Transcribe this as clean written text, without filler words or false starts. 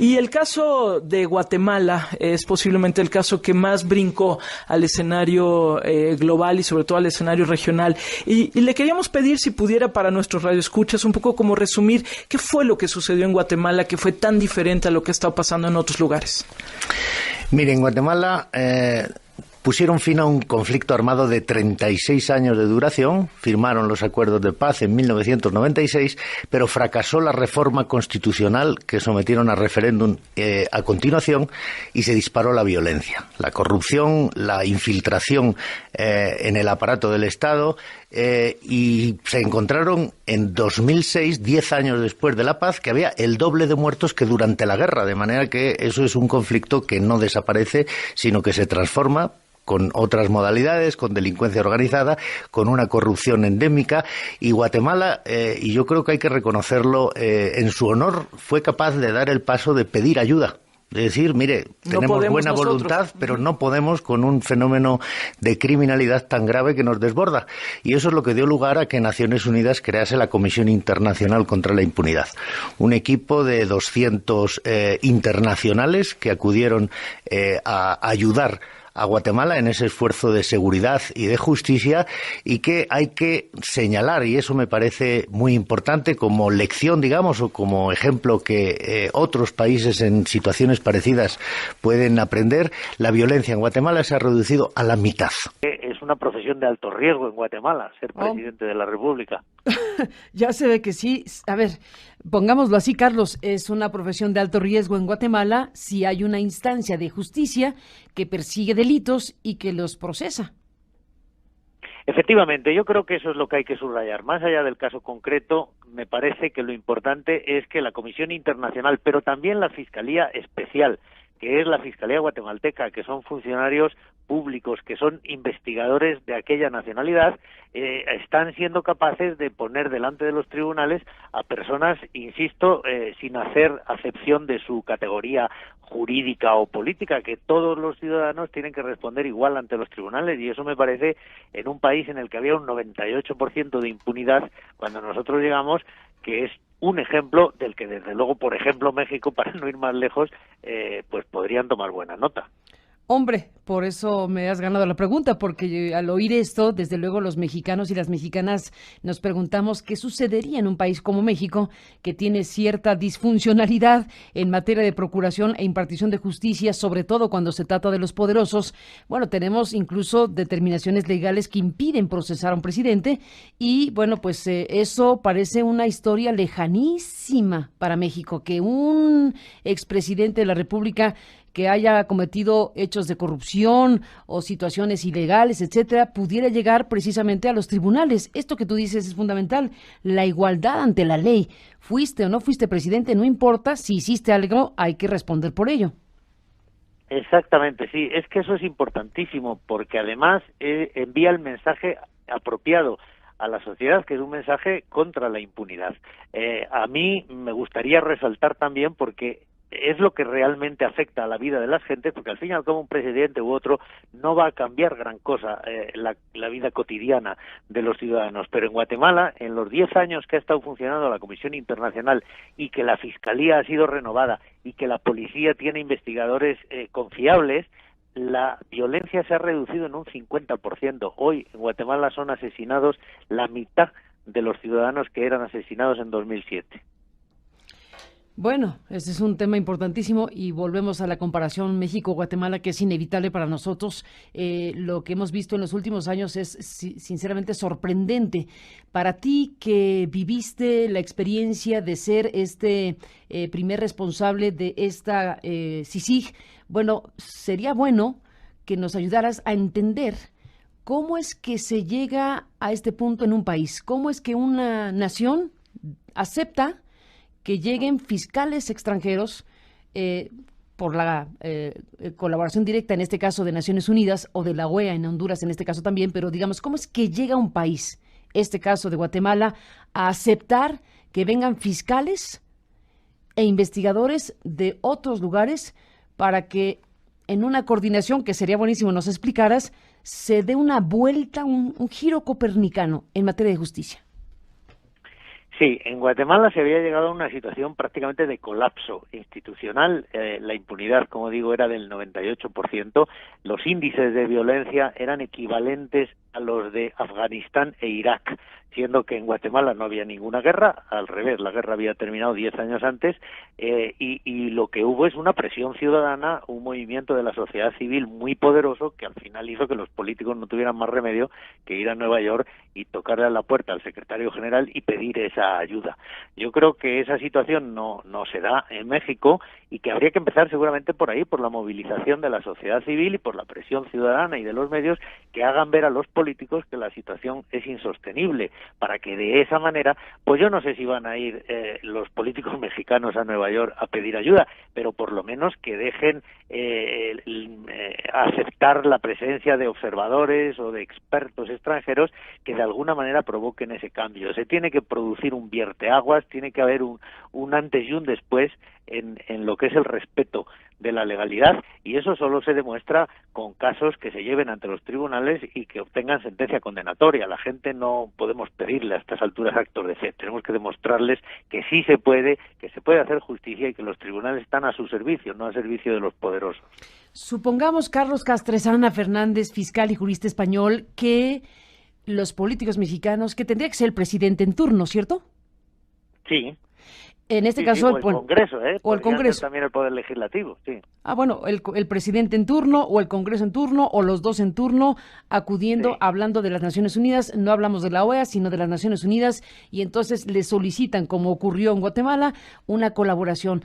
Y el caso de Guatemala es posiblemente el caso que más brincó al escenario global y sobre todo al escenario regional. Y le queríamos pedir si pudiera para nuestros radioescuchas un poco como resumir qué fue lo que sucedió en Guatemala que fue tan diferente a lo que ha estado pasando en otros lugares. Miren, en Guatemala pusieron fin a un conflicto armado de 36 años de duración, firmaron los acuerdos de paz en 1996, pero fracasó la reforma constitucional que sometieron a referéndum a continuación y se disparó la violencia, la corrupción, la infiltración en el aparato del Estado y se encontraron en 2006, 10 años después de la paz, que había el doble de muertos que durante la guerra, de manera que eso es un conflicto que no desaparece, sino que se transforma con otras modalidades, con delincuencia organizada, con una corrupción endémica, y Guatemala, y yo creo que hay que reconocerlo, en su honor, fue capaz de dar el paso de pedir ayuda. De decir, mire, tenemos buena voluntad, pero no podemos con un fenómeno de criminalidad tan grave que nos desborda. Y eso es lo que dio lugar a que Naciones Unidas crease la Comisión Internacional contra la Impunidad. Un equipo de 200 internacionales que acudieron a ayudar a Guatemala en ese esfuerzo de seguridad y de justicia, y que hay que señalar, y eso me parece muy importante como lección, digamos, o como ejemplo que otros países en situaciones parecidas pueden aprender. La violencia en Guatemala se ha reducido a la mitad. Es una profesión de alto riesgo en Guatemala, ser presidente de la República. Ya se ve que sí. A ver, pongámoslo así, Carlos, es una profesión de alto riesgo en Guatemala si hay una instancia de justicia que persigue delitos y que los procesa. Efectivamente, yo creo que eso es lo que hay que subrayar. Más allá del caso concreto, me parece que lo importante es que la Comisión Internacional, pero también la Fiscalía Especial, que es la Fiscalía Guatemalteca, que son funcionarios públicos, que son investigadores de aquella nacionalidad, están siendo capaces de poner delante de los tribunales a personas, insisto, sin hacer acepción de su categoría jurídica o política, que todos los ciudadanos tienen que responder igual ante los tribunales, y eso me parece, en un país en el que había un 98% de impunidad, cuando nosotros llegamos, que es un ejemplo del que, desde luego, por ejemplo, México, para no ir más lejos, pues podrían tomar buena nota. Hombre, por eso me has ganado la pregunta, porque al oír esto, desde luego los mexicanos y las mexicanas nos preguntamos qué sucedería en un país como México, que tiene cierta disfuncionalidad en materia de procuración e impartición de justicia, sobre todo cuando se trata de los poderosos. Bueno, tenemos incluso determinaciones legales que impiden procesar a un presidente y, bueno, pues eso parece una historia lejanísima para México, que un expresidente de la República que haya cometido hechos de corrupción o situaciones ilegales, etcétera, pudiera llegar precisamente a los tribunales. Esto que tú dices es fundamental, la igualdad ante la ley. Fuiste o no fuiste presidente, no importa, si hiciste algo, hay que responder por ello. Exactamente, sí, es que eso es importantísimo, porque además envía el mensaje apropiado a la sociedad, que es un mensaje contra la impunidad. A mí me gustaría resaltar también, porque es lo que realmente afecta a la vida de las gentes, porque al fin y al cabo un presidente u otro no va a cambiar gran cosa la vida cotidiana de los ciudadanos, pero en Guatemala, en los 10 años que ha estado funcionando la Comisión Internacional y que la Fiscalía ha sido renovada y que la policía tiene investigadores confiables, la violencia se ha reducido en un 50%. Hoy en Guatemala son asesinados la mitad de los ciudadanos que eran asesinados en 2007. Bueno, ese es un tema importantísimo y volvemos a la comparación México-Guatemala, que es inevitable para nosotros. Lo que hemos visto en los últimos años es sinceramente sorprendente. Para ti, que viviste la experiencia de ser este primer responsable de esta CICIG, bueno, sería bueno que nos ayudaras a entender cómo es que se llega a este punto en un país, cómo es que una nación acepta que lleguen fiscales extranjeros por la colaboración directa, en este caso de Naciones Unidas, o de la OEA en Honduras en este caso también, pero digamos, ¿cómo es que llega un país, este caso de Guatemala, a aceptar que vengan fiscales e investigadores de otros lugares para que en una coordinación, que sería buenísimo nos explicaras, se dé una vuelta, un giro copernicano en materia de justicia? Sí, en Guatemala se había llegado a una situación prácticamente de colapso institucional. La impunidad, como digo, era del 98%. Los índices de violencia eran equivalentes a los de Afganistán e Irak, siendo que en Guatemala no había ninguna guerra, al revés, la guerra había terminado 10 años antes, y lo que hubo es una presión ciudadana, un movimiento de la sociedad civil muy poderoso que al final hizo que los políticos no tuvieran más remedio que ir a Nueva York y tocarle a la puerta al secretario general y pedir esa ayuda. Yo creo que esa situación no se da en México y que habría que empezar seguramente por ahí, por la movilización de la sociedad civil y por la presión ciudadana y de los medios que hagan ver a los políticos que la situación es insostenible, para que de esa manera, pues yo no sé si van a ir los políticos mexicanos a Nueva York a pedir ayuda, pero por lo menos que dejen aceptar la presencia de observadores o de expertos extranjeros que de alguna manera provoquen ese cambio. Se tiene que producir un vierteaguas, tiene que haber un antes y un después en lo que es el respeto de la legalidad, y eso solo se demuestra con casos que se lleven ante los tribunales y que obtengan sentencia condenatoria. La gente no podemos pedirle a estas alturas actos de fe, tenemos que demostrarles que sí se puede, que se puede hacer justicia y que los tribunales están a su servicio, no al servicio de los poderosos. Supongamos, Carlos Castresana Fernández, fiscal y jurista español, que los políticos mexicanos, que tendría que ser el presidente en turno, ¿cierto? Sí. En este caso, o el Congreso, o el Congreso. También el Poder Legislativo, sí. Bueno, el presidente en turno, o el Congreso en turno, o los dos en turno, acudiendo, sí, hablando de las Naciones Unidas. No hablamos de la OEA, sino de las Naciones Unidas, y entonces le solicitan, como ocurrió en Guatemala, una colaboración.